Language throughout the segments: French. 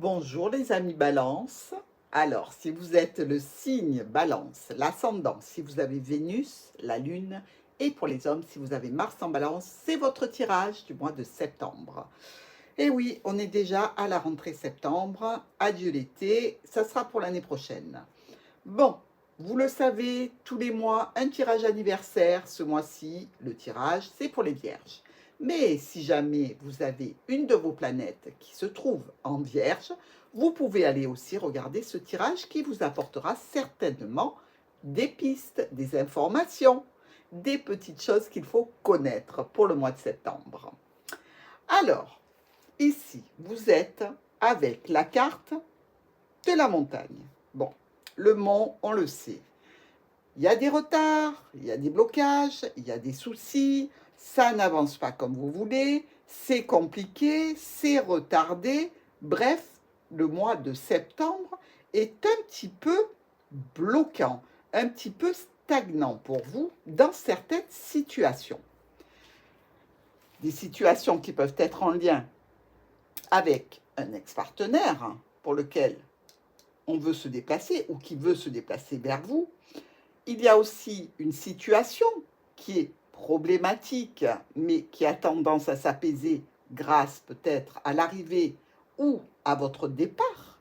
Bonjour les amis Balance. Alors, si vous êtes le signe Balance, l'ascendant, si vous avez Vénus, la Lune, et pour les hommes, si vous avez Mars en Balance, c'est votre tirage du mois de septembre. Et oui, on est déjà à la rentrée septembre. Adieu l'été, ça sera pour l'année prochaine. Bon, vous le savez, tous les mois, un tirage anniversaire. Ce mois-ci, le tirage, c'est pour les vierges. Mais si jamais vous avez une de vos planètes qui se trouve en vierge, vous pouvez aller aussi regarder ce tirage qui vous apportera certainement des pistes, des informations, des petites choses qu'il faut connaître pour le mois de septembre. Alors, ici, vous êtes avec la carte de la montagne. Bon, le mont, on le sait. Il y a des retards, il y a des blocages, il y a des soucis, ça n'avance pas comme vous voulez, c'est compliqué, c'est retardé. Bref, le mois de septembre est un petit peu bloquant, un petit peu stagnant pour vous dans certaines situations. Des situations qui peuvent être en lien avec un ex-partenaire pour lequel on veut se déplacer ou qui veut se déplacer vers vous. Il y a aussi une situation qui est problématique, mais qui a tendance à s'apaiser grâce peut-être à l'arrivée ou à votre départ.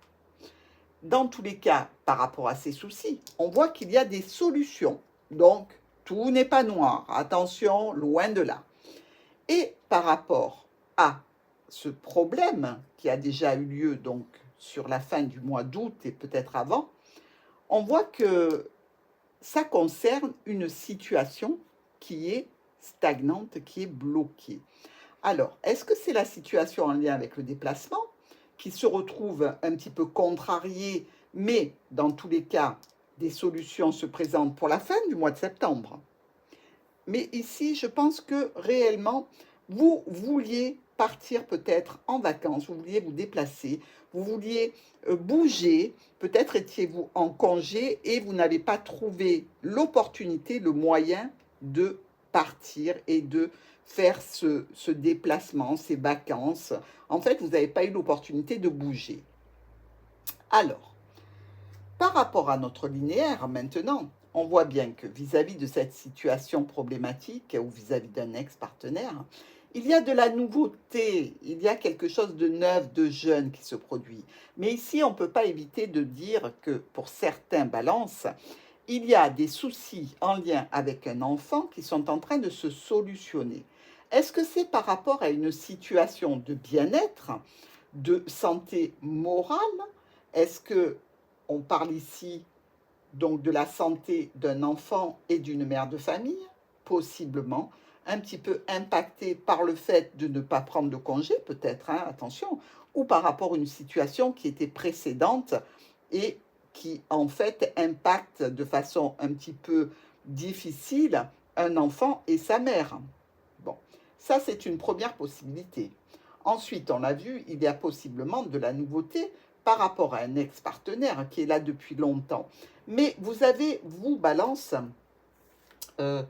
Dans tous les cas, par rapport à ces soucis, on voit qu'il y a des solutions. Donc, tout n'est pas noir. Attention, loin de là. Et par rapport à ce problème qui a déjà eu lieu donc sur la fin du mois d'août et peut-être avant, on voit que ça concerne une situation qui est stagnante, qui est bloquée. Alors, est-ce que c'est la situation en lien avec le déplacement qui se retrouve un petit peu contrariée, mais dans tous les cas, des solutions se présentent pour la fin du mois de septembre? Mais ici, je pense que réellement, vous vouliez partir peut-être en vacances, vous vouliez vous déplacer, vous vouliez bouger, peut-être étiez-vous en congé et vous n'avez pas trouvé l'opportunité, le moyen de partir et de faire ce déplacement, ces vacances. En fait, vous n'avez pas eu l'opportunité de bouger. Alors, par rapport à notre linéaire maintenant, on voit bien que vis-à-vis de cette situation problématique ou vis-à-vis d'un ex-partenaire, il y a de la nouveauté, il y a quelque chose de neuf, de jeune qui se produit. Mais ici, on ne peut pas éviter de dire que pour certains balances, il y a des soucis en lien avec un enfant qui sont en train de se solutionner. Est-ce que c'est par rapport à une situation de bien-être, de santé morale? Est-ce que on parle ici donc de la santé d'un enfant et d'une mère de famille, possiblement, un petit peu impacté par le fait de ne pas prendre de congé, peut-être, hein, attention, ou par rapport à une situation qui était précédente et qui, en fait, impacte de façon un petit peu difficile un enfant et sa mère. Bon, ça, c'est une première possibilité. Ensuite, on l'a vu, il y a possiblement de la nouveauté par rapport à un ex-partenaire qui est là depuis longtemps. Mais vous avez, vous, Balance, euh,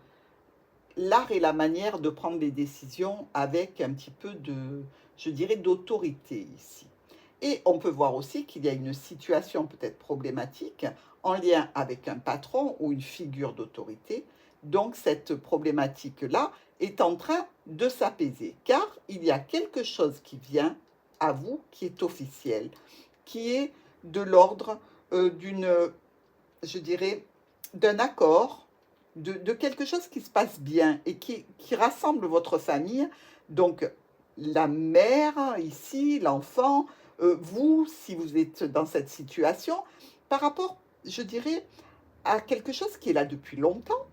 l'art et la manière de prendre les décisions avec un petit peu de, je dirais, d'autorité ici. Et on peut voir aussi qu'il y a une situation peut-être problématique en lien avec un patron ou une figure d'autorité. Donc cette problématique-là est en train de s'apaiser, car il y a quelque chose qui vient à vous qui est officiel, qui est de l'ordre d'une, je dirais, d'un accord, de quelque chose qui se passe bien et qui rassemble votre famille. Donc, la mère, ici, l'enfant, vous, si vous êtes dans cette situation, par rapport, je dirais, à quelque chose qui est là depuis longtemps,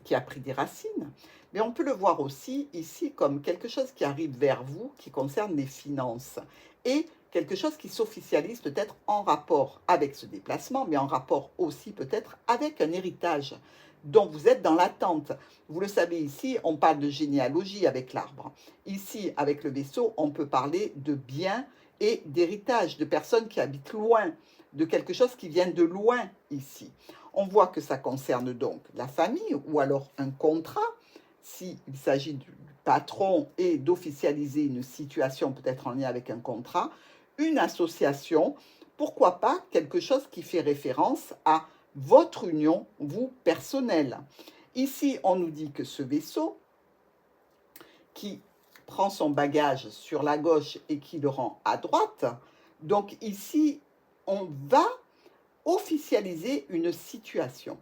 qui a pris des racines. Mais on peut le voir aussi ici comme quelque chose qui arrive vers vous, qui concerne les finances, et quelque chose qui s'officialise peut-être en rapport avec ce déplacement, mais en rapport aussi peut-être avec un héritage dont vous êtes dans l'attente. Vous le savez ici, on parle de généalogie avec l'arbre. Ici, avec le vaisseau, on peut parler de biens et d'héritage, de personnes qui habitent loin, de quelque chose qui vient de loin ici. On voit que ça concerne donc la famille ou alors un contrat, s'il s'agit du patron et d'officialiser une situation peut-être en lien avec un contrat, une association, pourquoi pas quelque chose qui fait référence à votre union, vous, personnelle. Ici, on nous dit que ce vaisseau, qui prend son bagage sur la gauche et qui le rend à droite, donc ici, on va officialiser une situation.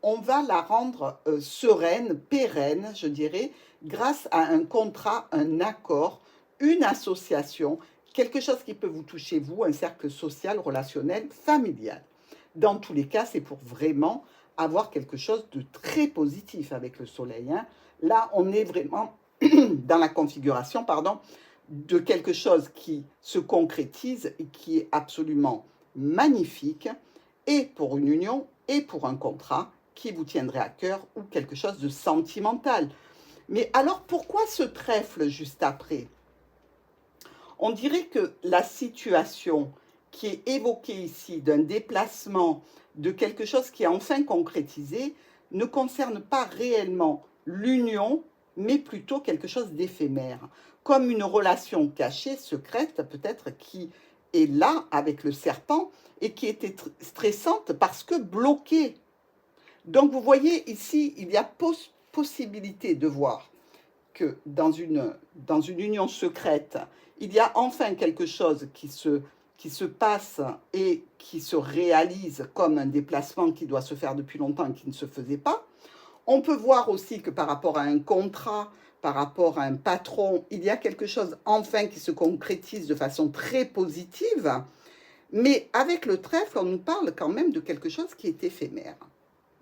On va la rendre sereine, pérenne, je dirais, grâce à un contrat, un accord, une association, quelque chose qui peut vous toucher, vous, un cercle social, relationnel, familial. Dans tous les cas, c'est pour vraiment avoir quelque chose de très positif avec le soleil. Hein. Là, on est vraiment dans la configuration, pardon, de quelque chose qui se concrétise et qui est absolument magnifique, et pour une union et pour un contrat qui vous tiendrait à cœur ou quelque chose de sentimental. Mais alors pourquoi ce trèfle juste après? On dirait que la situation qui est évoquée ici d'un déplacement, de quelque chose qui est enfin concrétisé, ne concerne pas réellement l'union, mais plutôt quelque chose d'éphémère, comme une relation cachée, secrète peut-être, qui est là avec le serpent et qui était stressante parce que bloquée. Donc vous voyez ici, il y a possibilité de voir que dans une union secrète, il y a enfin quelque chose qui se passe et qui se réalise comme un déplacement qui doit se faire depuis longtemps et qui ne se faisait pas. On peut voir aussi que par rapport à un contrat, par rapport à un patron, il y a quelque chose enfin qui se concrétise de façon très positive. Mais avec le trèfle, on nous parle quand même de quelque chose qui est éphémère.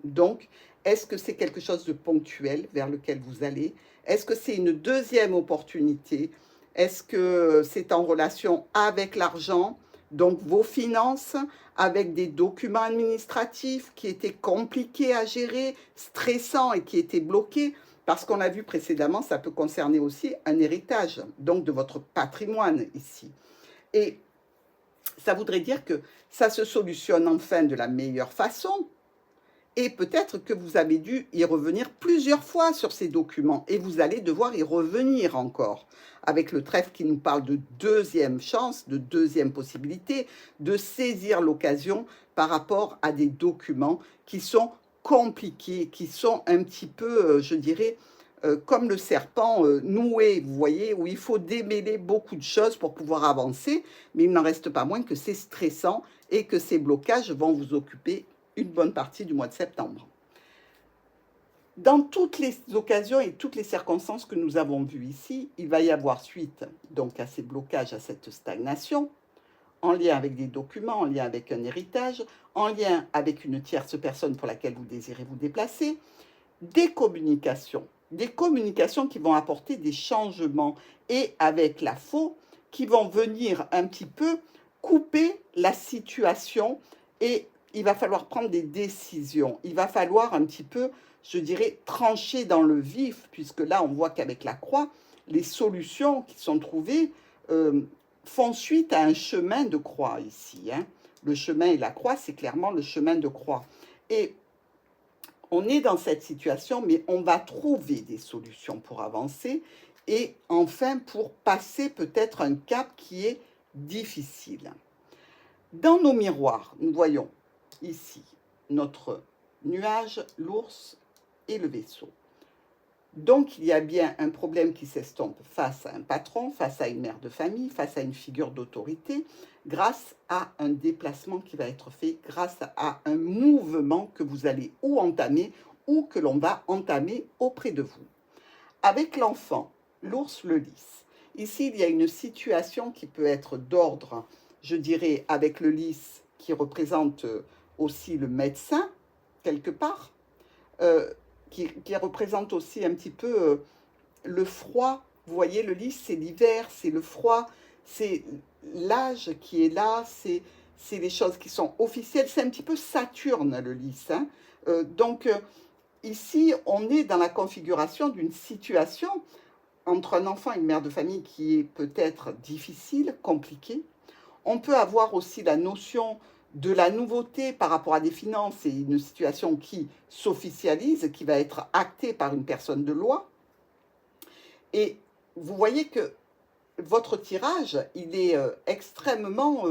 Donc, est-ce que c'est quelque chose de ponctuel vers lequel vous allez? Est-ce que c'est une deuxième opportunité? Est-ce que c'est en relation avec l'argent, donc vos finances, avec des documents administratifs qui étaient compliqués à gérer, stressants et qui étaient bloqués? Parce qu'on l'a vu précédemment, ça peut concerner aussi un héritage, donc de votre patrimoine ici. Et ça voudrait dire que ça se solutionne enfin de la meilleure façon. Et peut-être que vous avez dû y revenir plusieurs fois sur ces documents et vous allez devoir y revenir encore avec le trèfle qui nous parle de deuxième chance, de deuxième possibilité, de saisir l'occasion par rapport à des documents qui sont compliqués, qui sont un petit peu, je dirais, comme le serpent noué, vous voyez, où il faut démêler beaucoup de choses pour pouvoir avancer, mais il n'en reste pas moins que c'est stressant et que ces blocages vont vous occuper une bonne partie du mois de septembre. Dans toutes les occasions et toutes les circonstances que nous avons vues ici, il va y avoir suite donc à ces blocages, à cette stagnation, en lien avec des documents, en lien avec un héritage, en lien avec une tierce personne pour laquelle vous désirez vous déplacer, des communications qui vont apporter des changements et avec la faux qui vont venir un petit peu couper la situation et il va falloir prendre des décisions. Il va falloir un petit peu, je dirais, trancher dans le vif, puisque là, on voit qu'avec la croix, les solutions qui sont trouvées font suite à un chemin de croix ici. Hein. Le chemin et la croix, c'est clairement le chemin de croix. Et on est dans cette situation, mais on va trouver des solutions pour avancer et enfin pour passer peut-être un cap qui est difficile. Dans nos miroirs, nous voyons ici notre nuage, l'ours et le vaisseau. Donc, il y a bien un problème qui s'estompe face à un patron, face à une mère de famille, face à une figure d'autorité, grâce à un déplacement qui va être fait, grâce à un mouvement que vous allez ou entamer ou que l'on va entamer auprès de vous. Avec l'enfant, l'ours, le lys. Ici, il y a une situation qui peut être d'ordre, je dirais, avec le lys qui représente aussi le médecin, quelque part, qui représente aussi un petit peu le froid. Vous voyez, le lys, c'est l'hiver, c'est le froid, c'est l'âge qui est là, c'est les choses qui sont officielles. C'est un petit peu Saturne, le lys. Hein. Donc, ici, on est dans la configuration d'une situation entre un enfant et une mère de famille qui est peut-être difficile, compliquée. On peut avoir aussi la notion de la nouveauté par rapport à des finances et une situation qui s'officialise, qui va être actée par une personne de loi. Et vous voyez que votre tirage, il est extrêmement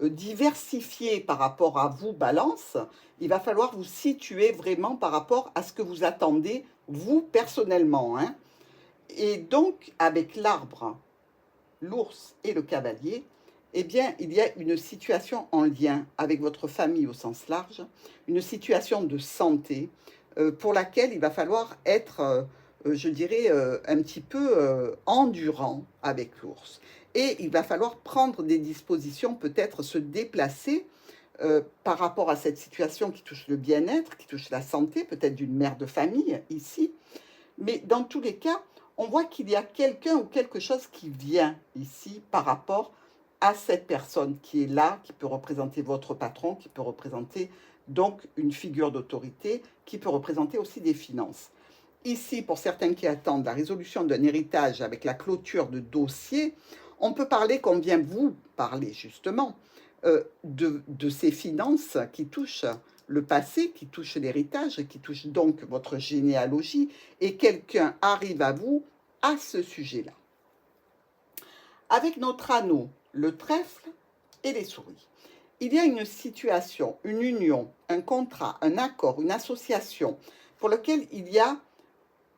diversifié par rapport à vous, Balance. Il va falloir vous situer vraiment par rapport à ce que vous attendez, vous, personnellement, hein. Et donc, avec l'arbre, l'ours et le cavalier, eh bien, il y a une situation en lien avec votre famille au sens large, une situation de santé pour laquelle il va falloir être, je dirais, un petit peu endurant avec l'ours. Et il va falloir prendre des dispositions, peut-être se déplacer par rapport à cette situation qui touche le bien-être, qui touche la santé, peut-être d'une mère de famille ici. Mais dans tous les cas, on voit qu'il y a quelqu'un ou quelque chose qui vient ici par rapport à cette personne qui est là, qui peut représenter votre patron, qui peut représenter donc une figure d'autorité, qui peut représenter aussi des finances. Ici, pour certains qui attendent la résolution d'un héritage avec la clôture de dossier, on peut parler, qu'on vient vous parler justement, de ces finances qui touchent le passé, qui touchent l'héritage, qui touchent donc votre généalogie, et quelqu'un arrive à vous à ce sujet-là. Avec notre anneau, le trèfle et les souris, il y a une situation, une union, un contrat, un accord, une association pour lequel il y a,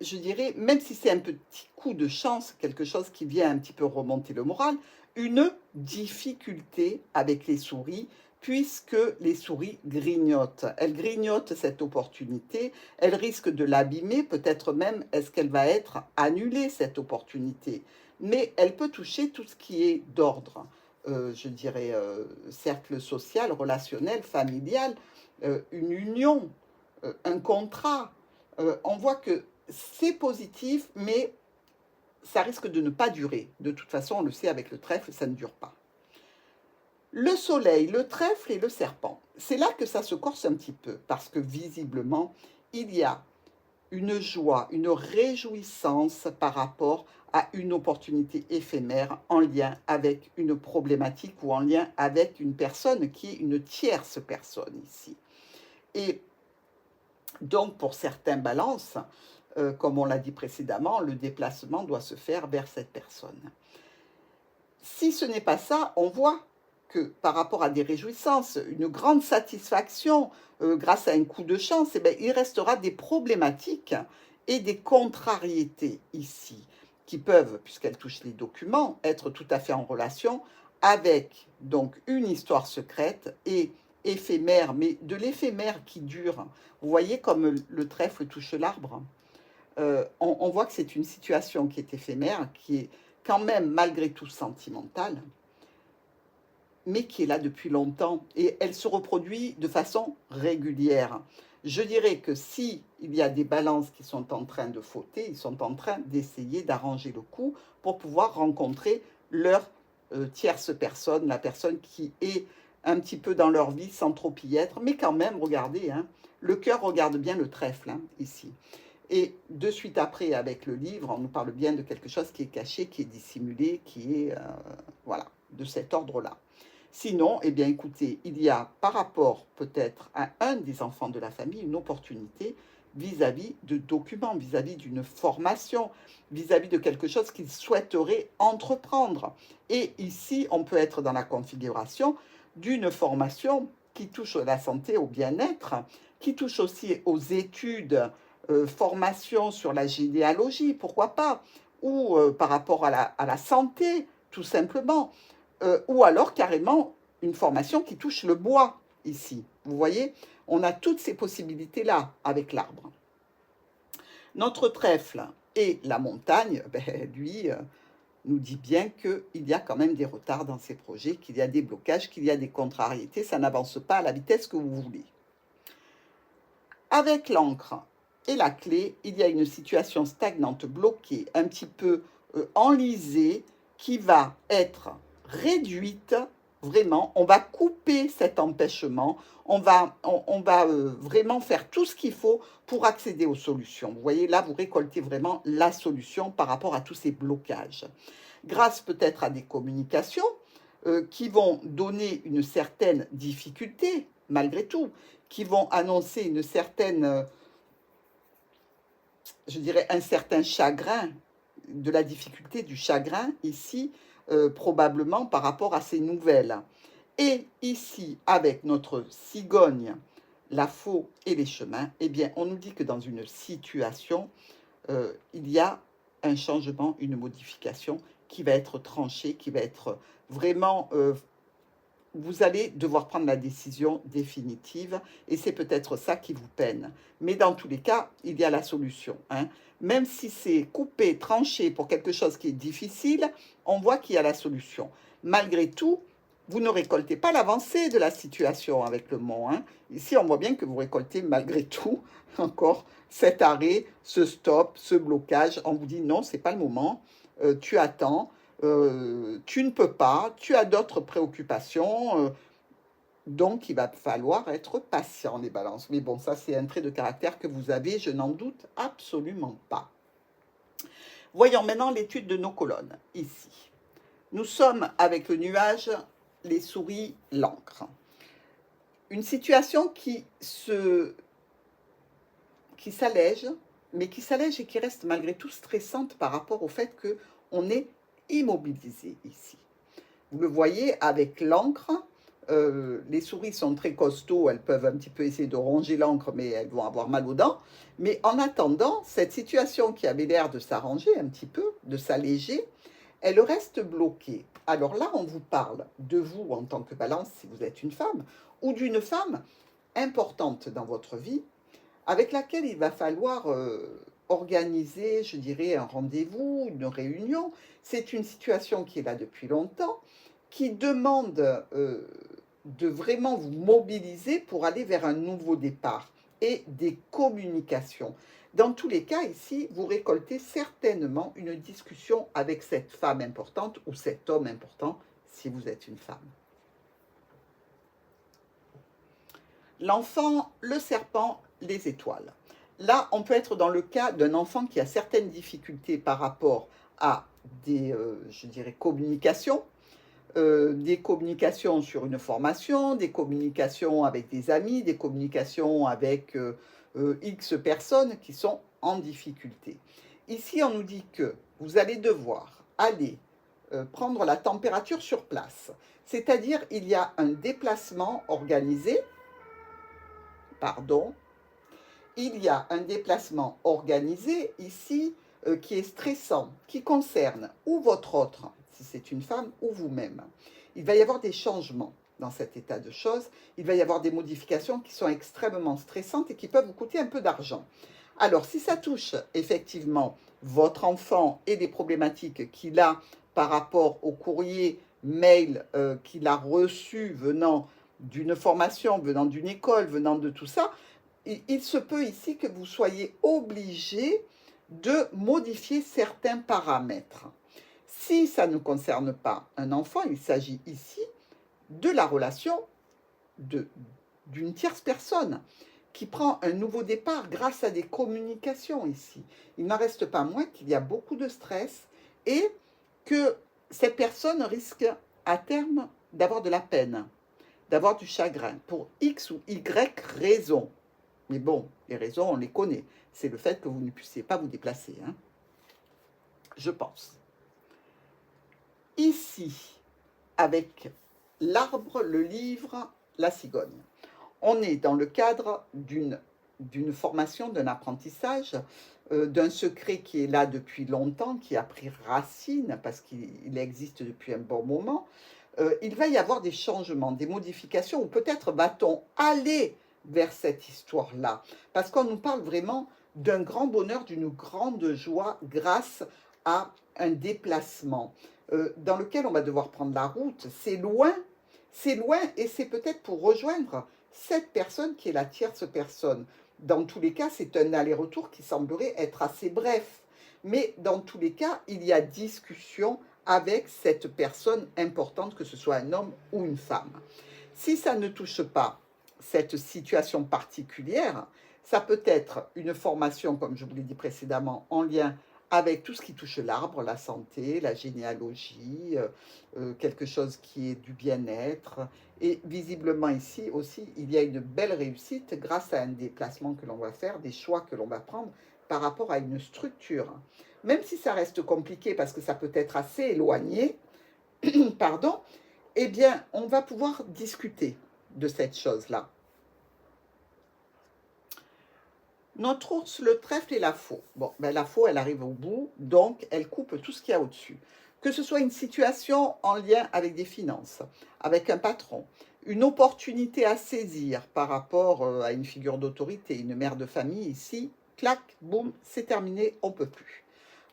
je dirais, même si c'est un petit coup de chance, quelque chose qui vient un petit peu remonter le moral, une difficulté avec les souris, puisque les souris grignotent. Elles grignotent cette opportunité, elles risquent de l'abîmer, peut-être même est-ce qu'elle va être annulée, cette opportunité. Mais elle peut toucher tout ce qui est d'ordre, je dirais, cercle social, relationnel, familial, une union, un contrat. On voit que c'est positif, mais ça risque de ne pas durer. De toute façon, on le sait, avec le trèfle, ça ne dure pas. Le soleil, le trèfle et le serpent, c'est là que ça se corse un petit peu, parce que visiblement, il y a une joie, une réjouissance par rapport à une opportunité éphémère en lien avec une problématique ou en lien avec une personne qui est une tierce personne ici. Et donc, pour certains balances, comme on l'a dit précédemment, le déplacement doit se faire vers cette personne. Si ce n'est pas ça, on voit que par rapport à des réjouissances, une grande satisfaction grâce à un coup de chance, eh bien, il restera des problématiques et des contrariétés ici, qui peuvent, puisqu'elles touchent les documents, être tout à fait en relation avec donc une histoire secrète et éphémère, mais de l'éphémère qui dure. Vous voyez comme le trèfle touche l'arbre. On voit que c'est une situation qui est éphémère, qui est quand même malgré tout sentimentale, mais qui est là depuis longtemps et elle se reproduit de façon régulière. Je dirais que si il y a des balances qui sont en train de fauter, ils sont en train d'essayer d'arranger le coup pour pouvoir rencontrer leur tierce personne, la personne qui est un petit peu dans leur vie sans trop y être, mais quand même, regardez, hein, le cœur regarde bien le trèfle hein, ici. Et de suite après, avec le livre, on nous parle bien de quelque chose qui est caché, qui est dissimulé, qui est, voilà, de cet ordre-là. Sinon, eh bien, écoutez, il y a par rapport peut-être à un des enfants de la famille une opportunité vis-à-vis de documents, vis-à-vis d'une formation, vis-à-vis de quelque chose qu'il souhaiterait entreprendre. Et ici, on peut être dans la configuration d'une formation qui touche à la santé, au bien-être, qui touche aussi aux études, formation sur la généalogie, pourquoi pas, ou par rapport à la santé, tout simplement, ou alors carrément une formation qui touche le bois, ici. Vous voyez, on a toutes ces possibilités-là avec l'arbre. Notre trèfle et la montagne, ben, lui, nous dit bien qu'il y a quand même des retards dans ces projets, qu'il y a des blocages, qu'il y a des contrariétés, ça n'avance pas à la vitesse que vous voulez. Avec l'encre et la clé, il y a une situation stagnante, bloquée, un petit peu enlisée, qui va être réduite, vraiment, on va couper cet empêchement, on va vraiment faire tout ce qu'il faut pour accéder aux solutions. Vous voyez, là, vous récoltez vraiment la solution par rapport à tous ces blocages. Grâce peut-être à des communications qui vont donner une certaine difficulté, malgré tout, qui vont annoncer une certaine, je dirais, un certain chagrin, de la difficulté, du chagrin, ici, probablement par rapport à ces nouvelles. Et ici, avec notre cigogne, la faux et les chemins, eh bien, on nous dit que dans une situation, il y a un changement, une modification qui va être tranchée, qui va être vraiment... vous allez devoir prendre la décision définitive et c'est peut-être ça qui vous peine. Mais dans tous les cas, il y a la solution, hein. Même si c'est coupé, tranché pour quelque chose qui est difficile, on voit qu'il y a la solution. Malgré tout, vous ne récoltez pas l'avancée de la situation avec le mont, hein. Ici, on voit bien que vous récoltez malgré tout encore cet arrêt, ce stop, ce blocage. On vous dit non, c'est pas le moment, tu attends. Tu ne peux pas, tu as d'autres préoccupations, donc il va falloir être patient, les balances. Mais bon, ça c'est un trait de caractère que vous avez, je n'en doute absolument pas. Voyons maintenant l'étude de nos colonnes, ici. Nous sommes avec le nuage, les souris, l'encre. Une situation qui s'allège, mais qui s'allège et qui reste malgré tout stressante par rapport au fait qu'on est immobilisé ici. Vous le voyez avec l'encre, les souris sont très costauds, elles peuvent un petit peu essayer de ronger l'encre, mais elles vont avoir mal aux dents. Mais en attendant, cette situation qui avait l'air de s'arranger un petit peu, de s'alléger, elle reste bloquée. Alors là, on vous parle de vous en tant que balance, si vous êtes une femme, ou d'une femme importante dans votre vie, avec laquelle il va falloir organiser, je dirais, un rendez-vous, une réunion. C'est une situation qui est là depuis longtemps, qui demande de vraiment vous mobiliser pour aller vers un nouveau départ et des communications. Dans tous les cas, ici, vous récoltez certainement une discussion avec cette femme importante ou cet homme important si vous êtes une femme. L'enfant, le serpent, les étoiles. Là, on peut être dans le cas d'un enfant qui a certaines difficultés par rapport à des, je dirais, communications, des communications sur une formation, des communications avec des amis, des communications avec X personnes qui sont en difficulté. Ici, on nous dit que vous allez devoir aller prendre la température sur place. C'est-à-dire, il y a un déplacement organisé, pardon, il y a un déplacement organisé ici qui est stressant, qui concerne ou votre autre, si c'est une femme, ou vous-même. Il va y avoir des changements dans cet état de choses. Il va y avoir des modifications qui sont extrêmement stressantes et qui peuvent vous coûter un peu d'argent. Alors, si ça touche effectivement votre enfant et des problématiques qu'il a par rapport au courrier, mail qu'il a reçu venant d'une formation, venant d'une école, venant de tout ça, il se peut ici que vous soyez obligé de modifier certains paramètres. Si ça ne concerne pas un enfant, il s'agit ici de la relation d'une tierce personne qui prend un nouveau départ grâce à des communications ici. Il n'en reste pas moins qu'il y a beaucoup de stress et que cette personne risque à terme d'avoir de la peine, d'avoir du chagrin pour X ou Y raisons. Mais bon, les raisons, on les connaît. C'est le fait que vous ne puissiez pas vous déplacer, hein, je pense. Ici, avec l'arbre, le livre, la cigogne, on est dans le cadre d'une formation, d'un apprentissage, d'un secret qui est là depuis longtemps, qui a pris racine parce qu'il existe depuis un bon moment. Il va y avoir des changements, des modifications, ou peut-être va-t-on aller vers cette histoire-là, parce qu'on nous parle vraiment d'un grand bonheur, d'une grande joie grâce à un déplacement dans lequel on va devoir prendre la route. C'est loin et c'est peut-être pour rejoindre cette personne qui est la tierce personne. Dans tous les cas, c'est un aller-retour qui semblerait être assez bref, mais dans tous les cas, il y a discussion avec cette personne importante, que ce soit un homme ou une femme. Si ça ne touche pas cette situation particulière, ça peut être une formation, comme je vous l'ai dit précédemment, en lien avec tout ce qui touche l'arbre, la santé, la généalogie, quelque chose qui est du bien-être. Et visiblement ici aussi, il y a une belle réussite grâce à un déplacement que l'on va faire, des choix que l'on va prendre par rapport à une structure. Même si ça reste compliqué parce que ça peut être assez éloigné, pardon, eh bien, on va pouvoir discuter de cette chose-là. Notre ours, le trèfle et la faux. Bon, ben la faux, elle arrive au bout, donc elle coupe tout ce qu'il y a au-dessus. Que ce soit une situation en lien avec des finances, avec un patron, une opportunité à saisir par rapport à une figure d'autorité, une mère de famille ici, clac, boum, c'est terminé, on ne peut plus.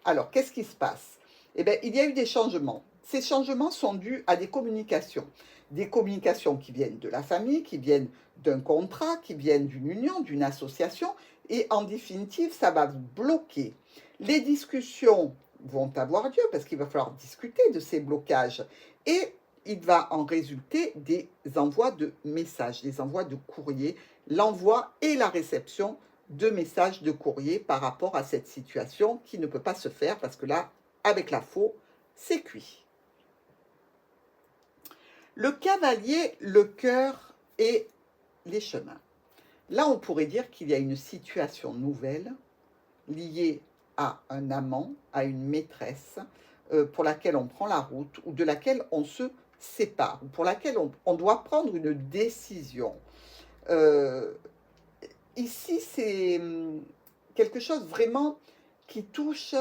Alors, qu'est-ce qui se passe? Eh bien, il y a eu des changements. Ces changements sont dus à des communications. Des communications qui viennent de la famille, qui viennent d'un contrat, qui viennent d'une union, d'une association. Et en définitive, ça va vous bloquer. Les discussions vont avoir lieu parce qu'il va falloir discuter de ces blocages. Et il va en résulter des envois de messages, des envois de courriers, l'envoi et la réception de messages de courrier par rapport à cette situation qui ne peut pas se faire parce que là, avec la faux, c'est cuit. Le cavalier, le cœur et les chemins. Là, on pourrait dire qu'il y a une situation nouvelle liée à un amant, à une maîtresse, pour laquelle on prend la route ou de laquelle on se sépare, ou pour laquelle on doit prendre une décision. Ici, c'est quelque chose vraiment qui touche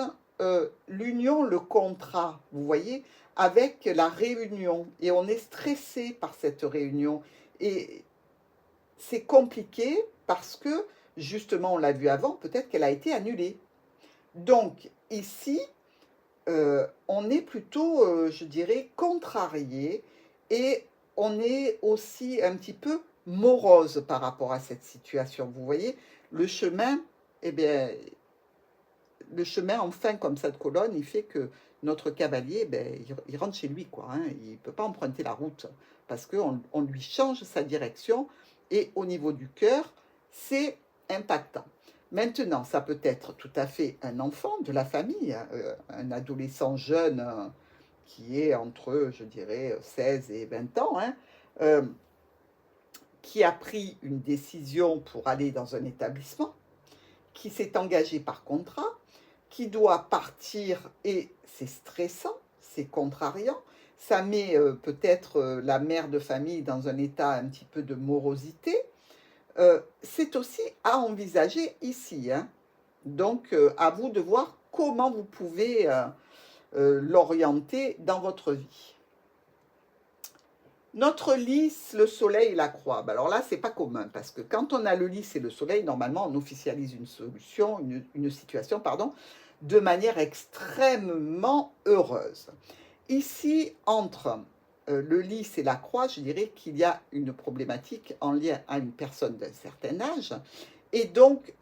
l'union, le contrat, vous voyez, avec la réunion. Et on est stressé par cette réunion. Et c'est compliqué parce que, justement, on l'a vu avant, peut-être qu'elle a été annulée. Donc, ici, on est plutôt, je dirais, contrarié et on est aussi un petit peu morose par rapport à cette situation. Vous voyez, le chemin, eh bien, le chemin en fin comme ça de colonne, il fait que notre cavalier, eh bien, il rentre chez lui, quoi. Hein. Il ne peut pas emprunter la route parce qu'on lui change sa direction et au niveau du cœur, c'est impactant. Maintenant, ça peut être tout à fait un enfant de la famille, un adolescent jeune qui est entre, je dirais, 16 et 20 ans, hein, qui a pris une décision pour aller dans un établissement, qui s'est engagé par contrat, qui doit partir et c'est stressant, c'est contrariant. Ça met peut-être la mère de famille dans un état un petit peu de morosité. C'est aussi à envisager ici. Hein. Donc, à vous de voir comment vous pouvez l'orienter dans votre vie. Notre lys, le soleil et la croix. Alors là, c'est pas commun parce que quand on a le lys et le soleil, normalement, on officialise une solution, une situation, pardon, de manière extrêmement heureuse. Ici, entre le lys et la croix, je dirais qu'il y a une problématique en lien à une personne d'un certain âge. Et donc,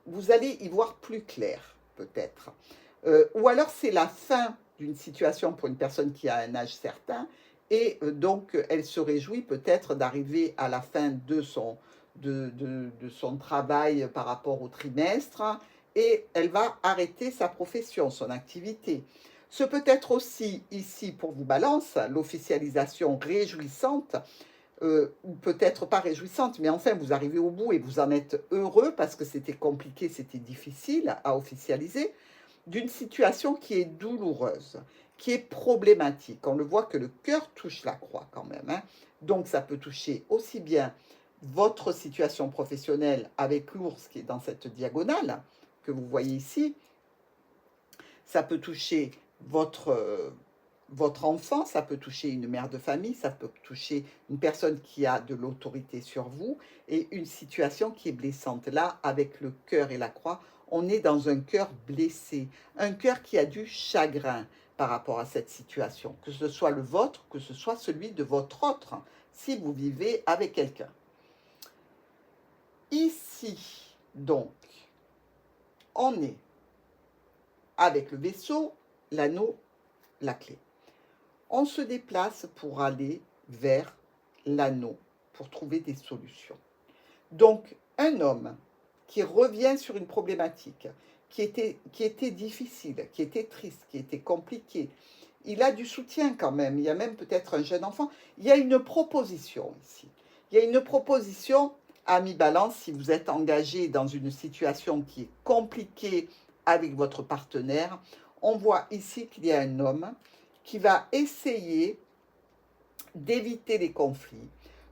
vous allez y voir plus clair, peut-être. Ou alors, c'est la fin d'une situation pour une personne qui a un âge certain. Et donc, elle se réjouit peut-être d'arriver à la fin de son travail par rapport au trimestre. Et elle va arrêter sa profession, son activité. Ce peut être aussi ici pour vous Balance, l'officialisation réjouissante, ou peut-être pas réjouissante, mais enfin vous arrivez au bout et vous en êtes heureux parce que c'était compliqué, c'était difficile à officialiser, d'une situation qui est douloureuse, qui est problématique. On le voit que le cœur touche la croix quand même. Hein. Donc ça peut toucher aussi bien votre situation professionnelle avec l'ours qui est dans cette diagonale que vous voyez ici, ça peut toucher votre enfant, ça peut toucher une mère de famille, ça peut toucher une personne qui a de l'autorité sur vous et une situation qui est blessante. Là, avec le cœur et la croix, on est dans un cœur blessé, un cœur qui a du chagrin par rapport à cette situation, que ce soit le vôtre, que ce soit celui de votre autre, si vous vivez avec quelqu'un. Ici, donc, on est avec le vaisseau, l'anneau, la clé. On se déplace pour aller vers l'anneau, pour trouver des solutions. Donc, un homme qui revient sur une problématique qui était difficile, qui était triste, qui était compliquée, il a du soutien quand même, il y a même peut-être un jeune enfant, il y a une proposition ici. Il y a une proposition Amis balance, si vous êtes engagé dans une situation qui est compliquée avec votre partenaire, on voit ici qu'il y a un homme qui va essayer d'éviter les conflits,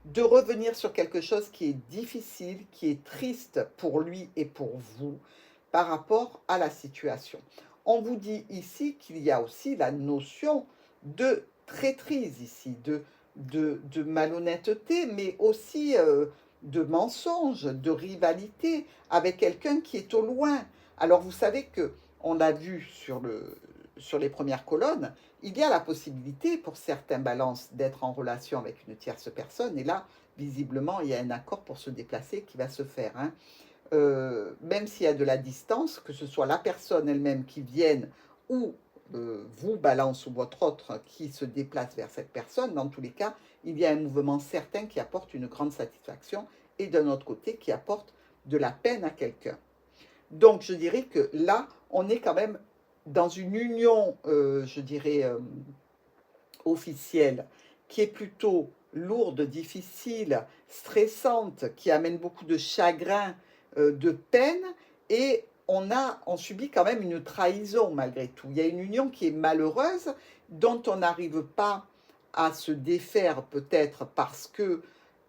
de revenir sur quelque chose qui est difficile, qui est triste pour lui et pour vous par rapport à la situation. On vous dit ici qu'il y a aussi la notion de traîtrise ici, de malhonnêteté, mais aussi de mensonge, de rivalité avec quelqu'un qui est au loin. Alors vous savez que on l'a vu sur les premières colonnes, il y a la possibilité pour certains balances d'être en relation avec une tierce personne, et là, visiblement, il y a un accord pour se déplacer qui va se faire. Hein. Même s'il y a de la distance, que ce soit la personne elle-même qui vienne ou vous, balance, ou votre autre qui se déplace vers cette personne, dans tous les cas, il y a un mouvement certain qui apporte une grande satisfaction et d'un autre côté qui apporte de la peine à quelqu'un. Donc, je dirais que là, on est quand même dans une union, je dirais, officielle, qui est plutôt lourde, difficile, stressante, qui amène beaucoup de chagrin, de peine, et on subit quand même une trahison malgré tout. Il y a une union qui est malheureuse, dont on n'arrive pas à se défaire peut-être parce que,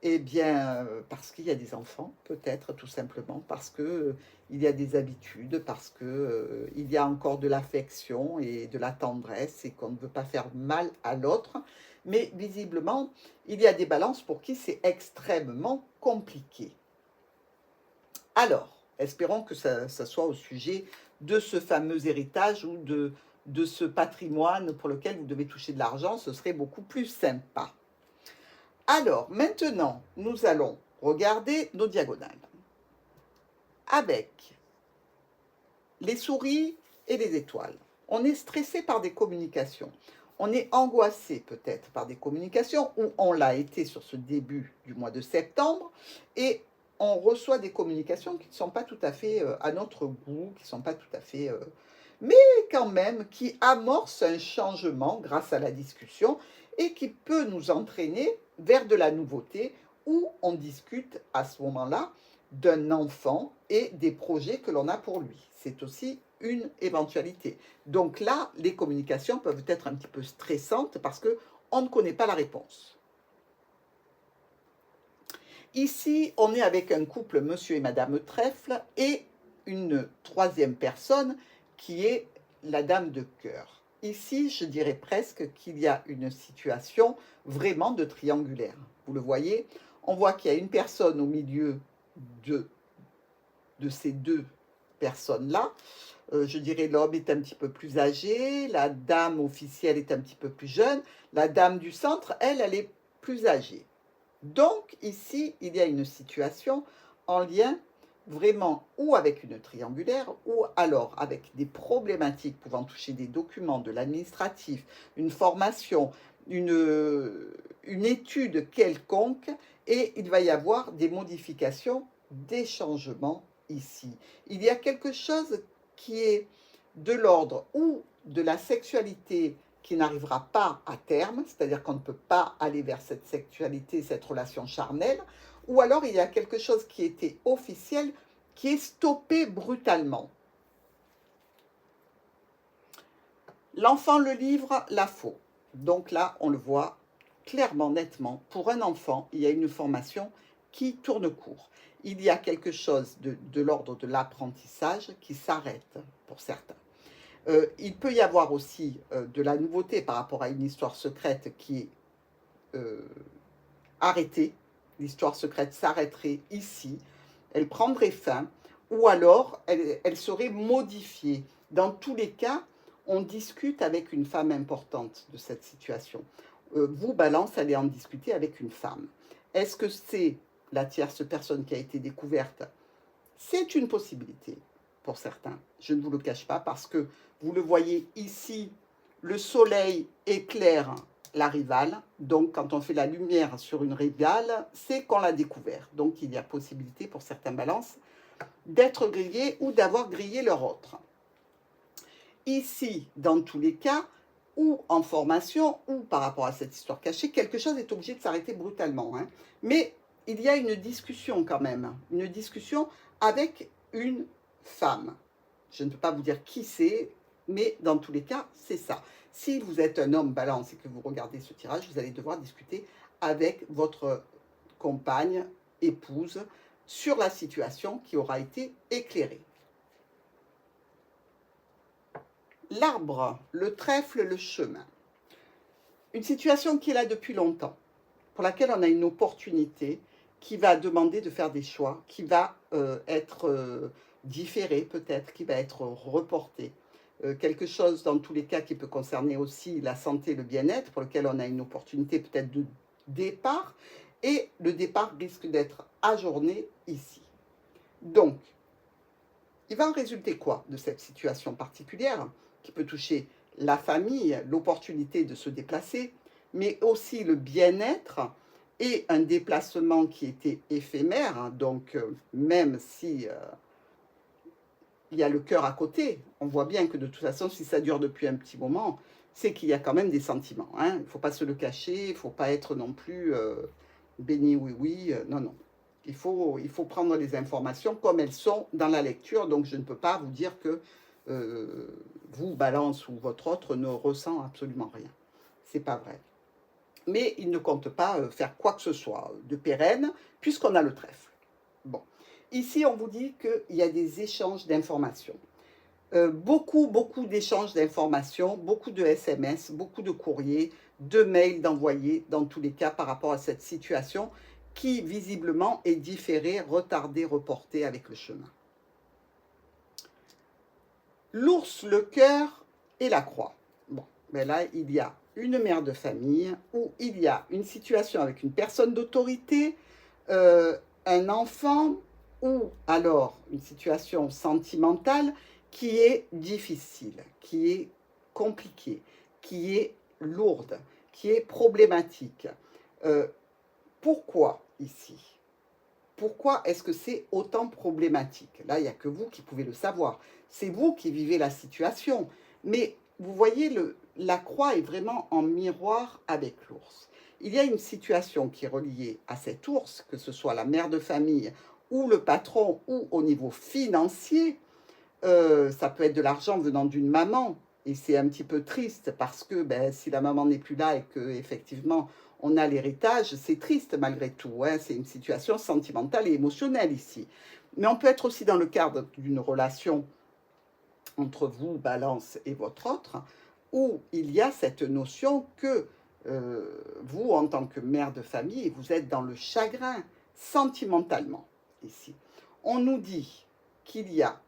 eh bien, parce qu'il y a des enfants, peut-être tout simplement, parce que il y a des habitudes, parce que il y a encore de l'affection et de la tendresse et qu'on ne veut pas faire mal à l'autre. Mais visiblement, il y a des balances pour qui c'est extrêmement compliqué. Alors, espérons que ça soit au sujet de ce fameux héritage ou de ce patrimoine pour lequel vous devez toucher de l'argent, ce serait beaucoup plus sympa. Alors, maintenant, nous allons regarder nos diagonales avec les souris et les étoiles. On est stressé par des communications. On est angoissé peut-être par des communications, ou on l'a été sur ce début du mois de septembre, et on reçoit des communications qui ne sont pas tout à fait à notre goût, qui ne sont pas tout à fait... mais quand même, qui amorcent un changement grâce à la discussion et qui peut nous entraîner vers de la nouveauté, où on discute à ce moment-là d'un enfant et des projets que l'on a pour lui. C'est aussi une éventualité. Donc là, les communications peuvent être un petit peu stressantes parce qu'on ne connaît pas la réponse. Ici, on est avec un couple, monsieur et madame Trèfle, et une troisième personne qui est la dame de cœur. Ici, je dirais presque qu'il y a une situation vraiment de triangulaire. Vous le voyez, on voit qu'il y a une personne au milieu de ces deux personnes-là. Je dirais l'homme est un petit peu plus âgé, la dame officielle est un petit peu plus jeune, la dame du centre, elle est plus âgée. Donc ici, il y a une situation en lien vraiment ou avec une triangulaire ou alors avec des problématiques pouvant toucher des documents, de l'administratif, une formation, une étude quelconque, et il va y avoir des modifications, des changements ici. Il y a quelque chose qui est de l'ordre ou de la sexualité qui n'arrivera pas à terme, c'est-à-dire qu'on ne peut pas aller vers cette sexualité, cette relation charnelle, ou alors il y a quelque chose qui était officiel, qui est stoppé brutalement. L'enfant le livre, la faux. Donc là, on le voit clairement, nettement. Pour un enfant, il y a une formation qui tourne court. Il y a quelque chose de l'ordre de l'apprentissage qui s'arrête pour certains. Il peut y avoir aussi de la nouveauté par rapport à une histoire secrète qui est arrêtée. L'histoire secrète s'arrêterait ici, elle prendrait fin, ou alors elle serait modifiée. Dans tous les cas, on discute avec une femme importante de cette situation. Vous, Balance, allez en discuter avec une femme. Est-ce que c'est la tierce personne qui a été découverte? C'est une possibilité pour certains. Je ne vous le cache pas parce que vous le voyez ici, le soleil éclaire la rivale. Donc, quand on fait la lumière sur une rivale, c'est qu'on l'a découvert. Donc, il y a possibilité pour certains balances d'être grillés ou d'avoir grillé leur autre. Ici, dans tous les cas, ou en formation, ou par rapport à cette histoire cachée, quelque chose est obligé de s'arrêter brutalement. Hein. Mais il y a une discussion quand même, une discussion avec une femme. Je ne peux pas vous dire qui c'est, mais dans tous les cas, c'est ça. Si vous êtes un homme balance et que vous regardez ce tirage, vous allez devoir discuter avec votre compagne, épouse, sur la situation qui aura été éclairée. L'arbre, le trèfle, le chemin. Une situation qui est là depuis longtemps, pour laquelle on a une opportunité qui va demander de faire des choix, qui va être différé peut-être, qui va être reporté. Quelque chose dans tous les cas qui peut concerner aussi la santé, le bien-être, pour lequel on a une opportunité peut-être de départ, et le départ risque d'être ajourné ici. Donc, il va en résulter quoi de cette situation particulière qui peut toucher la famille, l'opportunité de se déplacer, mais aussi le bien-être et un déplacement qui était éphémère, hein, donc même si il y a le cœur à côté, on voit bien que de toute façon, si ça dure depuis un petit moment, c'est qu'il y a quand même des sentiments. Hein. Il ne faut pas se le cacher, il ne faut pas être non plus béni oui, non, non. Il faut prendre les informations comme elles sont dans la lecture, donc je ne peux pas vous dire que vous, Balance ou votre autre, ne ressent absolument rien. C'est pas vrai. Mais il ne compte pas faire quoi que ce soit de pérenne, puisqu'on a le trèfle. Bon. Ici, on vous dit qu'il y a des échanges d'informations. Beaucoup d'échanges d'informations, beaucoup de SMS, beaucoup de courriers, de mails d'envoyés, dans tous les cas, par rapport à cette situation qui, visiblement, est différée, retardée, reportée avec le chemin. L'ours, le cœur et la croix. Bon, ben là, il y a une mère de famille où il y a une situation avec une personne d'autorité, un enfant ou alors une situation sentimentale qui est difficile, qui est compliquée, qui est lourde, qui est problématique. Pourquoi ici? Pourquoi est-ce que c'est autant problématique? Là, il n'y a que vous qui pouvez le savoir. C'est vous qui vivez la situation. Mais vous voyez, la croix est vraiment en miroir avec l'ours. Il y a une situation qui est reliée à cet ours, que ce soit la mère de famille ou le patron ou au niveau financier. Ça peut être de l'argent venant d'une maman. Et c'est un petit peu triste parce que ben, si la maman n'est plus là et qu'effectivement on a l'héritage, c'est triste malgré tout. Hein. C'est une situation sentimentale et émotionnelle ici. Mais on peut être aussi dans le cadre d'une relation entre vous, Balance, et votre autre, où il y a cette notion que vous, en tant que mère de famille, vous êtes dans le chagrin sentimentalement ici. On nous dit qu'il y a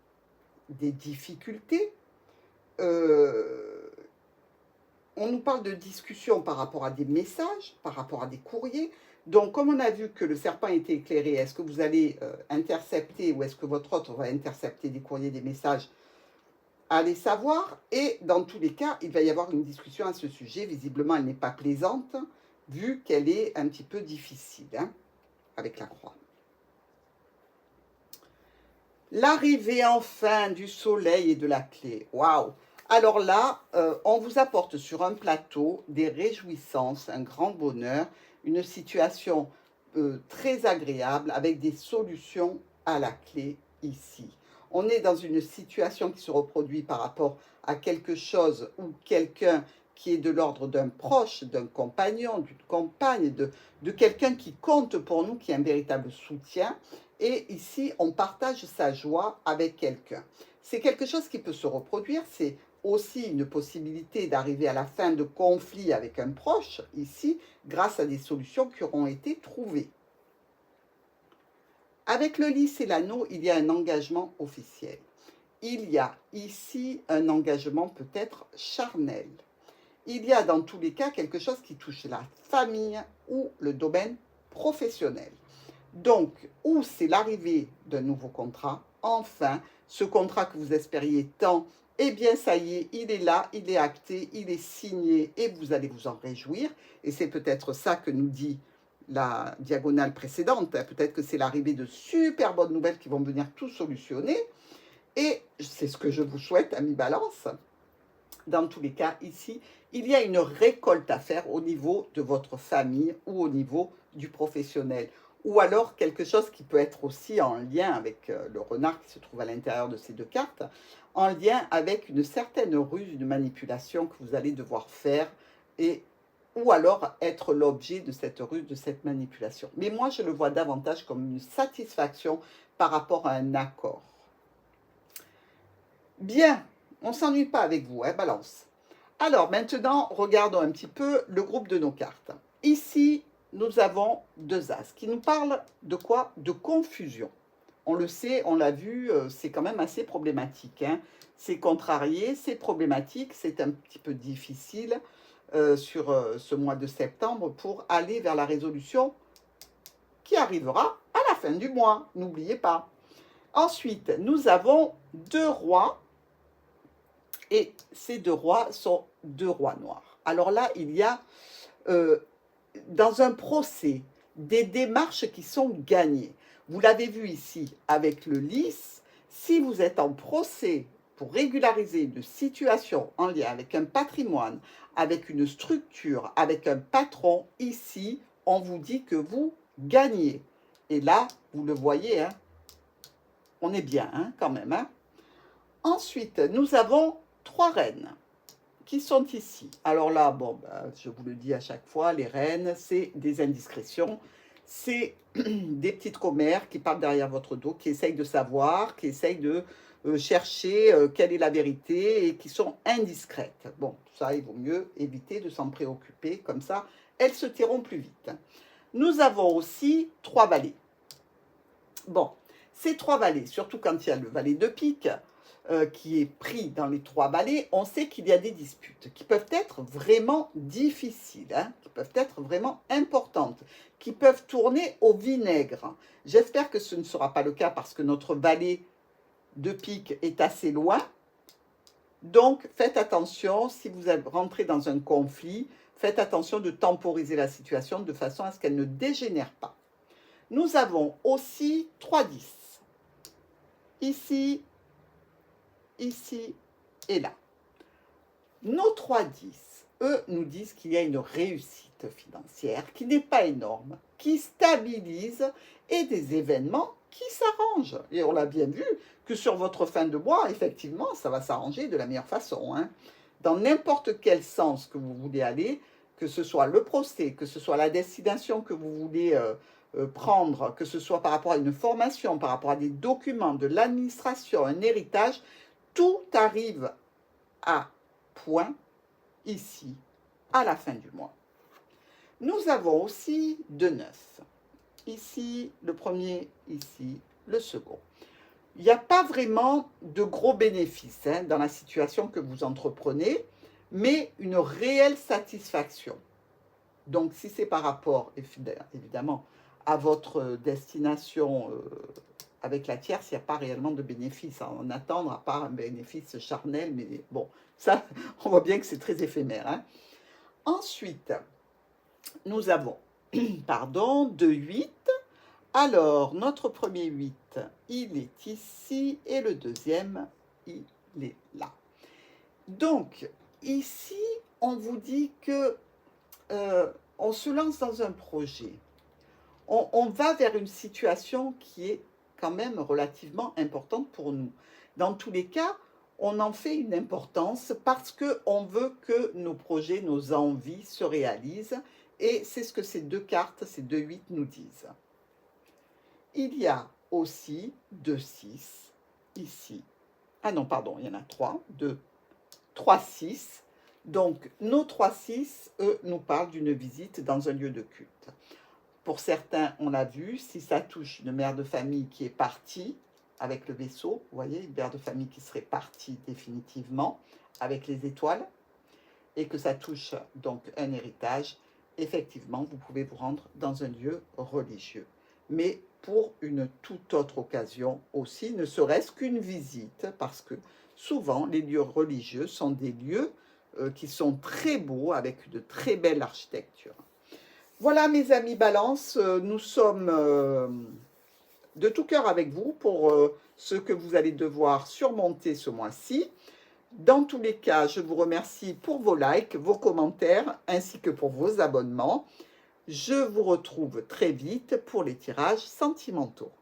des difficultés. On nous parle de discussion par rapport à des messages, par rapport à des courriers. Donc, comme on a vu que le serpent était éclairé, est-ce que vous allez intercepter ou est-ce que votre autre va intercepter des courriers, des messages? Allez savoir. Et dans tous les cas, il va y avoir une discussion à ce sujet. Visiblement, elle n'est pas plaisante, vu qu'elle est un petit peu difficile, hein, avec la croix. L'arrivée enfin du soleil et de la clé. Waouh! Alors là, on vous apporte sur un plateau des réjouissances, un grand bonheur, une situation très agréable avec des solutions à la clé ici. On est dans une situation qui se reproduit par rapport à quelque chose ou quelqu'un qui est de l'ordre d'un proche, d'un compagnon, d'une compagne, de quelqu'un qui compte pour nous, qui est un véritable soutien. Et ici, on partage sa joie avec quelqu'un. C'est quelque chose qui peut se reproduire, c'est aussi une possibilité d'arriver à la fin de conflits avec un proche, ici, grâce à des solutions qui auront été trouvées. Avec le lys et l'anneau, il y a un engagement officiel. Il y a ici un engagement peut-être charnel. Il y a dans tous les cas quelque chose qui touche la famille ou le domaine professionnel. Donc, ou c'est l'arrivée d'un nouveau contrat, enfin, ce contrat que vous espériez tant, eh bien ça y est, il est là, il est acté, il est signé et vous allez vous en réjouir. Et c'est peut-être ça que nous dit la diagonale précédente. Peut-être que c'est l'arrivée de super bonnes nouvelles qui vont venir tout solutionner. Et c'est ce que je vous souhaite, amis Balance. Dans tous les cas, ici, il y a une récolte à faire au niveau de votre famille ou au niveau du professionnel, ou alors quelque chose qui peut être aussi en lien avec le renard qui se trouve à l'intérieur de ces deux cartes, en lien avec une certaine ruse, une manipulation que vous allez devoir faire, et, ou alors être l'objet de cette ruse, de cette manipulation. Mais moi, je le vois davantage comme une satisfaction par rapport à un accord. Bien, on ne s'ennuie pas avec vous, hein, Balance. Alors maintenant, regardons un petit peu le groupe de nos cartes. Ici, nous avons deux As qui nous parlent de quoi? De confusion. On le sait, on l'a vu, c'est quand même assez problématique, hein. C'est contrarié, c'est problématique, c'est un petit peu difficile sur ce mois de septembre pour aller vers la résolution qui arrivera à la fin du mois, n'oubliez pas. Ensuite, nous avons deux rois, et ces deux rois sont deux rois noirs. Alors là, il y a dans un procès des démarches qui sont gagnées. Vous l'avez vu ici avec le lys, si vous êtes en procès pour régulariser une situation en lien avec un patrimoine, avec une structure, avec un patron, ici, on vous dit que vous gagnez. Et là, vous le voyez, hein, on est bien hein, quand même. Hein. Ensuite, nous avons trois reines qui sont ici. Alors là, bon, je vous le dis à chaque fois, les reines, c'est des indiscrétions, c'est des petites commères qui parlent derrière votre dos, qui essayent de savoir, qui essayent de chercher quelle est la vérité et qui sont indiscrètes. Bon, ça, il vaut mieux éviter de s'en préoccuper, comme ça, elles se tireront plus vite. Nous avons aussi trois valets. Bon, ces trois valets, surtout quand il y a le valet de pique, qui est pris dans les trois valets, on sait qu'il y a des disputes qui peuvent être vraiment difficiles, hein, qui peuvent être vraiment importantes, qui peuvent tourner au vinaigre. J'espère que ce ne sera pas le cas parce que notre valet de pique est assez loin. Donc, faites attention, si vous rentrez dans un conflit, faites attention de temporiser la situation de façon à ce qu'elle ne dégénère pas. Nous avons aussi 3-10. Ici, ici et là. Nos 3-10, eux, nous disent qu'il y a une réussite financière qui n'est pas énorme, qui stabilise et des événements qui s'arrangent. Et on l'a bien vu que sur votre fin de mois, effectivement, ça va s'arranger de la meilleure façon. Hein. Dans n'importe quel sens que vous voulez aller, que ce soit le procès, que ce soit la destination que vous voulez prendre, que ce soit par rapport à une formation, par rapport à des documents, de l'administration, un héritage, tout arrive à point ici, à la fin du mois. Nous avons aussi 2-9. Ici, le premier, ici, le second. Il n'y a pas vraiment de gros bénéfices hein, dans la situation que vous entreprenez, mais une réelle satisfaction. Donc, si c'est par rapport, évidemment, à votre destination avec la tierce, il n'y a pas réellement de bénéfice à en attendre, à part un bénéfice charnel, mais bon, ça, on voit bien que c'est très éphémère. Hein. Ensuite, nous avons, pardon, 2-8. Alors, notre premier 8, il est ici, et le deuxième, il est là. Donc, ici, on vous dit que on se lance dans un projet. On va vers une situation qui est quand même relativement importante pour nous. Dans tous les cas, on en fait une importance parce qu'on veut que nos projets, nos envies se réalisent. Et c'est ce que ces deux cartes, ces 2-8 nous disent. Il y a aussi 2-6 ici. Ah non, pardon, il y en a 3. 2, 3-6. Donc, nos 3-6, eux, nous parlent d'une visite dans un lieu de culte. Pour certains, on l'a vu, si ça touche une mère de famille qui est partie avec le vaisseau, vous voyez, une mère de famille qui serait partie définitivement avec les étoiles, et que ça touche donc un héritage, effectivement, vous pouvez vous rendre dans un lieu religieux. Mais pour une toute autre occasion aussi, ne serait-ce qu'une visite, parce que souvent, les lieux religieux sont des lieux qui sont très beaux, avec de très belles architectures. Voilà mes amis Balance, nous sommes de tout cœur avec vous pour ce que vous allez devoir surmonter ce mois-ci. Dans tous les cas, je vous remercie pour vos likes, vos commentaires, ainsi que pour vos abonnements. Je vous retrouve très vite pour les tirages sentimentaux.